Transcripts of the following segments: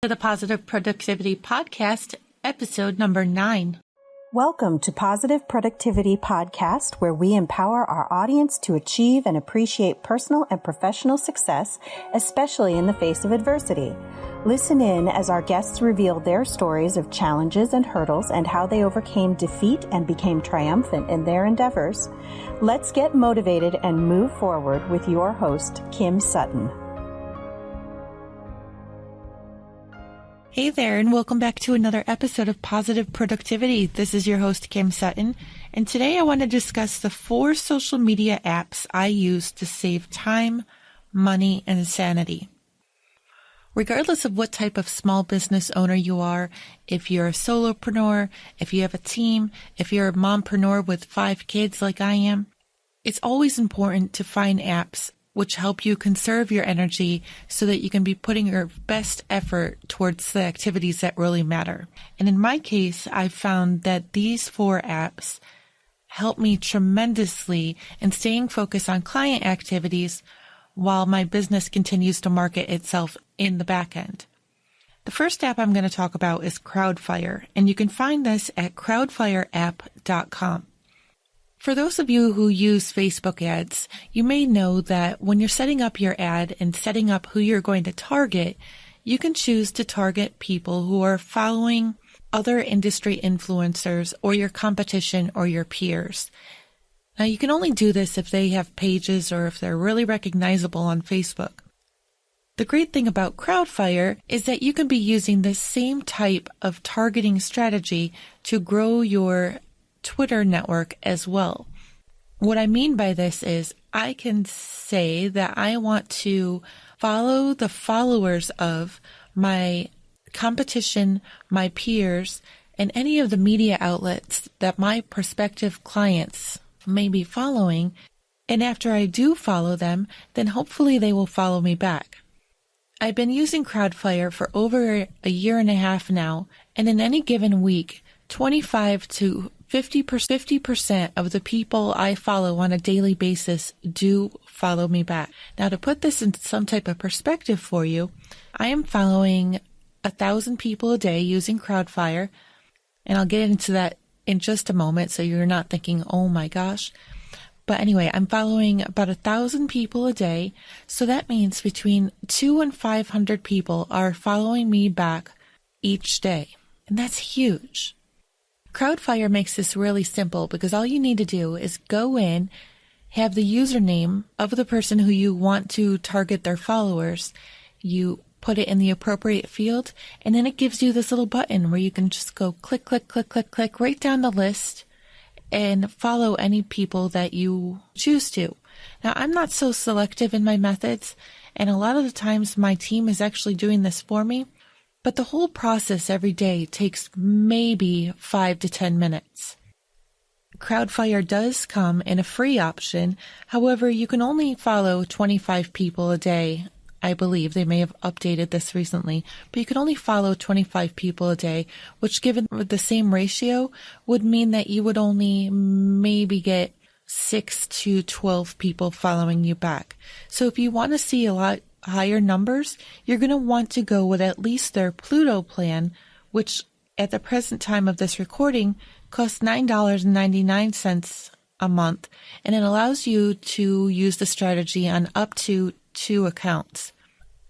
to the Positive Productivity Podcast, episode number 9. Welcome to Positive Productivity Podcast, where we empower our audience to achieve and appreciate personal and professional success, especially in the face of adversity. Listen in as our guests reveal their stories of challenges and hurdles and how they overcame defeat and became triumphant in their endeavors. Let's get motivated and move forward with your host, Kim Sutton. Hey there, and welcome back to another episode of Positive Productivity. This is your host, Kim Sutton, and today I want to discuss the 4 social media apps I use to save time, money, and sanity. Regardless of what type of small business owner you are, if you're a solopreneur, if you have a team, if you're a mompreneur with 5 kids like I am, it's always important to find apps which help you conserve your energy so that you can be putting your best effort towards the activities that really matter. And in my case, I've found that these 4 apps help me tremendously in staying focused on client activities while my business continues to market itself in the back end. The first app I'm going to talk about is Crowdfire, and you can find this at crowdfireapp.com. For those of you who use Facebook ads, you may know that when you're setting up your ad and setting up who you're going to target, you can choose to target people who are following other industry influencers or your competition or your peers. Now, you can only do this if they have pages or if they're really recognizable on Facebook. The great thing about Crowdfire is that you can be using the same type of targeting strategy to grow your Twitter network as well. What I mean by this is I can say that I want to follow the followers of my competition, my peers, and any of the media outlets that my prospective clients may be following. And after I do follow them, then hopefully they will follow me back. I've been using Crowdfire for over a year and a half now, and in any given week, 25 to 50% of the people I follow on a daily basis do follow me back. Now, to put this into some type of perspective for you, I am following 1,000 people a day using Crowdfire, and I'll get into that in just a moment so you're not thinking, oh my gosh. But anyway, I'm following about 1,000 people a day, so that means between 200 and 500 people are following me back each day, and that's huge. Crowdfire makes this really simple because all you need to do is go in, have the username of the person who you want to target their followers, you put it in the appropriate field, and then it gives you this little button where you can just go click, click, click, click, click right down the list and follow any people that you choose to. Now, I'm not so selective in my methods, and a lot of the times my team is actually doing this for me. But the whole process every day takes maybe 5 to 10 minutes. Crowdfire does come in a free option. However, you can only follow 25 people a day. I believe they may have updated this recently, but you can only follow 25 people a day, which given the same ratio would mean that you would only maybe get 6 to 12 people following you back. So if you want to see a lot higher numbers, you're going to want to go with at least their Pluto plan, which at the present time of this recording costs $9.99 a month, and it allows you to use the strategy on up to 2 accounts.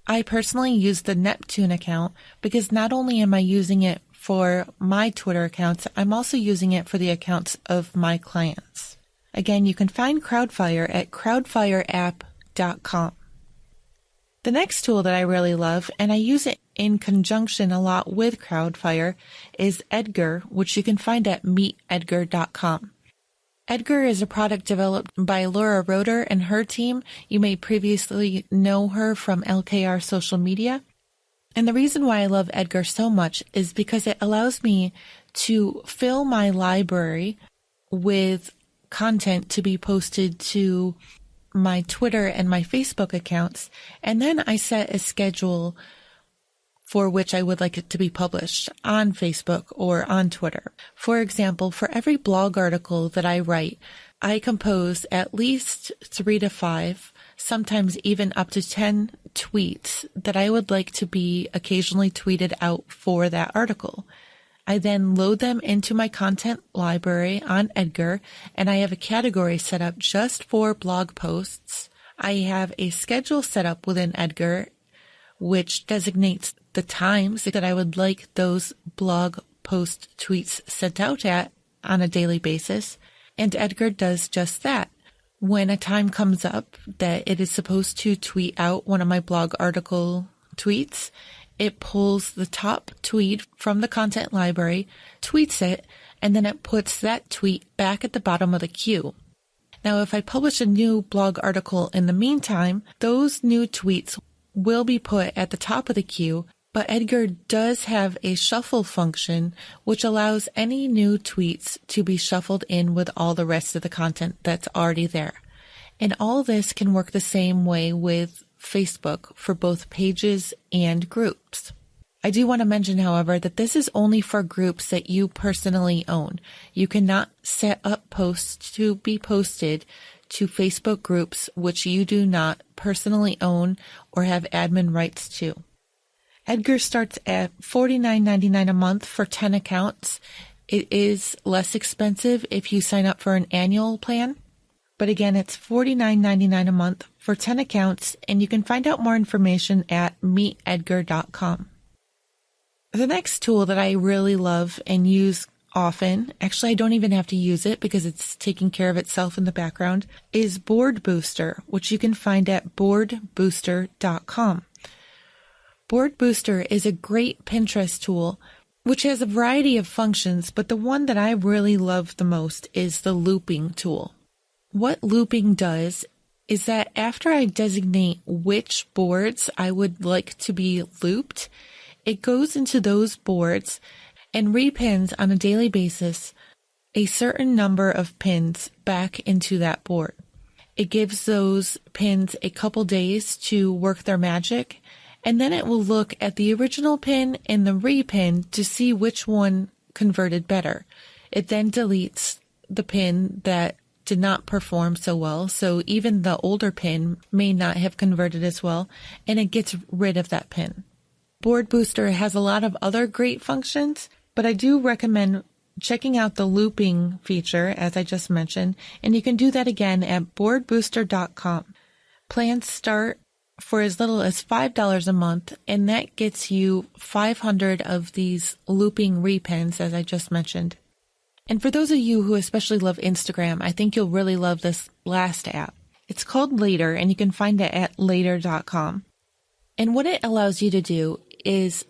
I personally use the Neptune account because not only am I using it for my Twitter accounts, I'm also using it for the accounts of my clients. Again, you can find Crowdfire at crowdfireapp.com. The next tool that I really love, and I use it in conjunction a lot with Crowdfire, is Edgar, which you can find at meetedgar.com. Edgar is a product developed by Laura Roeder and her team. You may previously know her from LKR social media. And the reason why I love Edgar so much is because it allows me to fill my library with content to be posted to my Twitter and my Facebook accounts, and then I set a schedule for which I would like it to be published on Facebook or on Twitter. For example, for every blog article that I write, I compose at least 3 to 5, sometimes even up to 10 tweets that I would like to be occasionally tweeted out for that article. I then load them into my content library on Edgar, and I have a category set up just for blog posts. I have a schedule set up within Edgar, which designates the times that I would like those blog post tweets sent out at on a daily basis, and Edgar does just that. When a time comes up that it is supposed to tweet out one of my blog article tweets, it pulls the top tweet from the content library, tweets it, and then it puts that tweet back at the bottom of the queue. Now, if I publish a new blog article in the meantime, those new tweets will be put at the top of the queue, but Edgar does have a shuffle function which allows any new tweets to be shuffled in with all the rest of the content that's already there. And all this can work the same way with Facebook for both pages and groups. I do want to mention, however, that this is only for groups that you personally own. You cannot set up posts to be posted to Facebook groups which you do not personally own or have admin rights to. Edgar starts at $49.99 a month for 10 accounts. It is less expensive if you sign up for an annual plan. But again, it's $49.99 a month for 10 accounts, and you can find out more information at meetedgar.com. The next tool that I really love and use often, actually I don't even have to use it because it's taking care of itself in the background, is Board Booster, which you can find at boardbooster.com. Board Booster is a great Pinterest tool which has a variety of functions, but the one that I really love the most is the looping tool. What looping does is that after I designate which boards I would like to be looped, it goes into those boards and repins on a daily basis a certain number of pins back into that board. It gives those pins a couple days to work their magic, and then it will look at the original pin and the repin to see which one converted better. It then deletes the pin that did not perform so well, so even the older pin may not have converted as well, and it gets rid of that pin. Board Booster has a lot of other great functions, but I do recommend checking out the looping feature, as I just mentioned, and you can do that again at boardbooster.com. Plans start for as little as $5 a month, and that gets you 500 of these looping repins, as I just mentioned. And for those of you who especially love Instagram, I think you'll really love this last app. It's called Later, and you can find it at later.com. And what it allows you to do is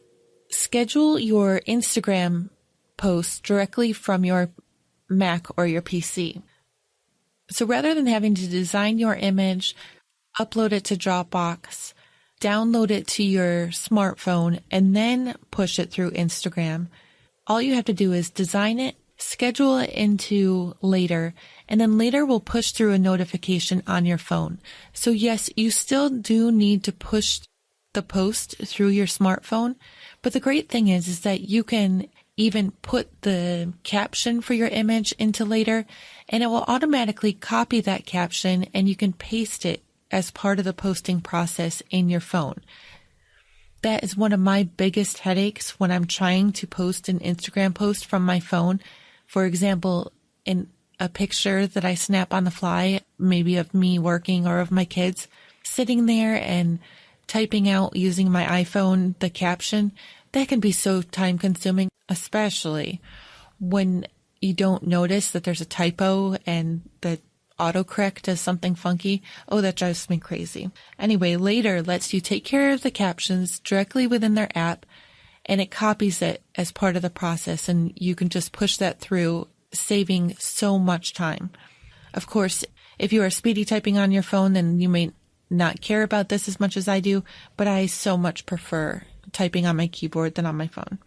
schedule your Instagram posts directly from your Mac or your PC. So rather than having to design your image, upload it to Dropbox, download it to your smartphone, and then push it through Instagram, all you have to do is design it, schedule it into Later, and then Later will push through a notification on your phone. So yes, you still do need to push the post through your smartphone, but the great thing is that you can even put the caption for your image into Later, and it will automatically copy that caption, and you can paste it as part of the posting process in your phone. That is one of my biggest headaches when I'm trying to post an Instagram post from my phone. For example, in a picture that I snap on the fly, maybe of me working or of my kids, sitting there and typing out using my iPhone the caption, that can be so time consuming, especially when you don't notice that there's a typo and the autocorrect does something funky. Oh, that drives me crazy. Anyway, Later lets you take care of the captions directly within their app, and it copies it as part of the process, and you can just push that through, saving so much time. Of course, if you are speedy typing on your phone, then you may not care about this as much as I do, but I so much prefer typing on my keyboard than on my phone.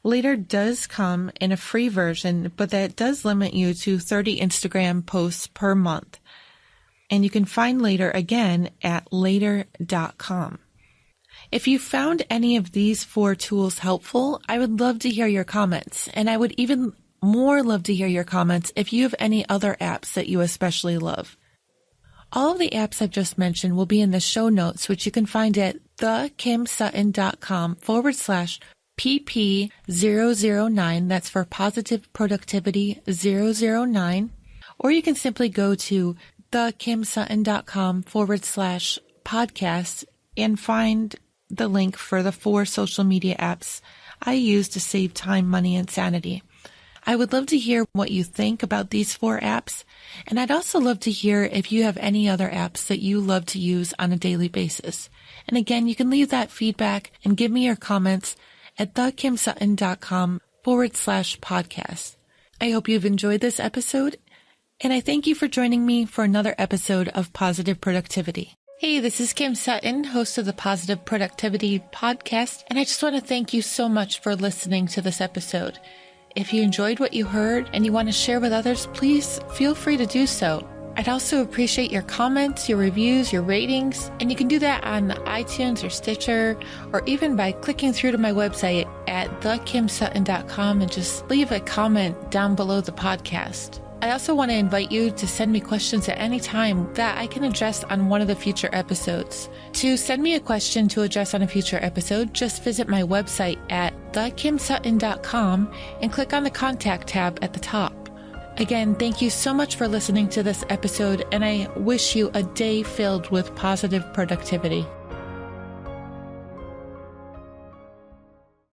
Later does come in a free version, but that does limit you to 30 Instagram posts per month. And you can find Later again at later.com. If you found any of these 4 tools helpful, I would love to hear your comments, and I would even love to hear your comments if you have any other apps that you especially love. All of the apps I've just mentioned will be in the show notes, which you can find at thekimsutton.com/PP009. That's for Positive Productivity 009. Or you can simply go to thekimsutton.com/podcast and find the link for the 4 social media apps I use to save time, money, and sanity. I would love to hear what you think about these 4 apps, and I'd also love to hear if you have any other apps that you love to use on a daily basis. And again, you can leave that feedback and give me your comments at thekimsutton.com/podcast. I hope you've enjoyed this episode, and I thank you for joining me for another episode of Positive Productivity. Hey, this is Kim Sutton, host of the Positive Productivity podcast, and I just want to thank you so much for listening to this episode. If you enjoyed what you heard and you want to share with others, please feel free to do so. I'd also appreciate your comments, your reviews, your ratings, and you can do that on iTunes or Stitcher, or even by clicking through to my website at thekimsutton.com and just leave a comment down below the podcast. I also want to invite you to send me questions at any time that I can address on one of the future episodes. To send me a question to address on a future episode, just visit my website at thekimsutton.com and click on the contact tab at the top. Again, thank you so much for listening to this episode, and I wish you a day filled with positive productivity.